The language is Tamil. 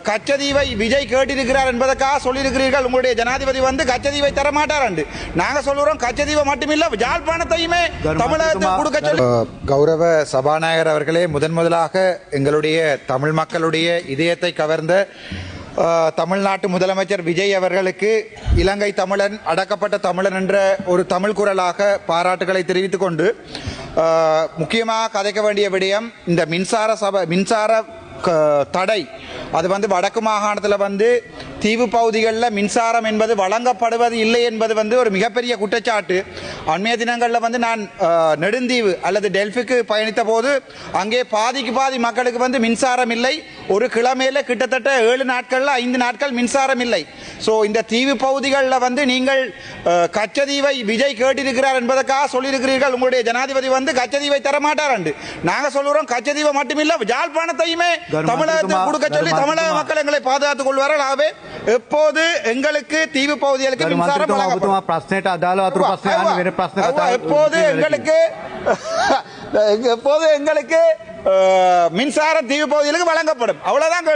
கச்சதீவை விஜய் கேட்டிருக்கிறார் என்பதற்காக சொல்லியிருக்கிறீர்கள். உங்களுடைய ஜனாதிபதி வந்து கச்சதீவை தரமாட்டார் என்று நாங்க சொல்லுறோம். கச்சதீவை மட்டுமில்ல யாழ்ப்பாணத்தையுமே தமிழகத்துக்கு கொடுக்க சொல்லி. கௌரவ சபாநாயகர் அவர்களே, முதலாக எங்களுடைய தமிழ் மக்களுடைய இதயத்தை கவர்ந்த தமிழ்நாட்டு முதலமைச்சர் விஜய் அவர்களுக்கு இலங்கை தமிழன் அடக்கப்பட்ட தமிழன் என்ற ஒரு தமிழ் குரலாக பாராட்டுகளை தெரிவித்துக் கொண்டு, முக்கியமாக கதைக்க வேண்டிய விடயம் இந்த மின்சார தடை. அது வந்து வடக்கு மாகாணத்தில் தீவு பகுதிகளில் மின்சாரம் என்பது வழங்கப்படுவது இல்லை என்பது ஒரு மிகப்பெரிய குற்றச்சாட்டு. அண்மைய தினங்களில் நான் நெடுந்தீவு அல்லது டெல்பிக்கு பயணித்த போது அங்கே பாதிக்கு பாதி மக்களுக்கு மின்சாரம் இல்லை. ஒரு கிழமையில கிட்டத்தட்ட 7 நாட்கள்ல 5 நாட்கள் மின்சாரம் இல்லை. ஸோ இந்த தீவு பகுதிகளில் நீங்கள் கச்சதீவை விஜய் கேட்டிருக்கிறார் என்பதற்காக சொல்லியிருக்கிறீர்கள். உங்களுடைய ஜனாதிபதி கச்சதீவை தரமாட்டார் என்று நாங்க சொல்லுறோம். கச்சதீவை மட்டுமில்ல யாழ்ப்பாணத்தையுமே தமிழகத்துக்கு கொடுக்க சொல்லி தமிழக மக்கள் எங்களை பாதுகாத்துக் கொள்வார்கள். ஆகவே எப்போது எங்களுக்கு தீவு பகுதிகளுக்கு மின்சாரம் எப்போது எங்களுக்கு மின்சார தீவு பகுதிகளுக்கு வழங்கப்படும். அவ்வளவுதான்.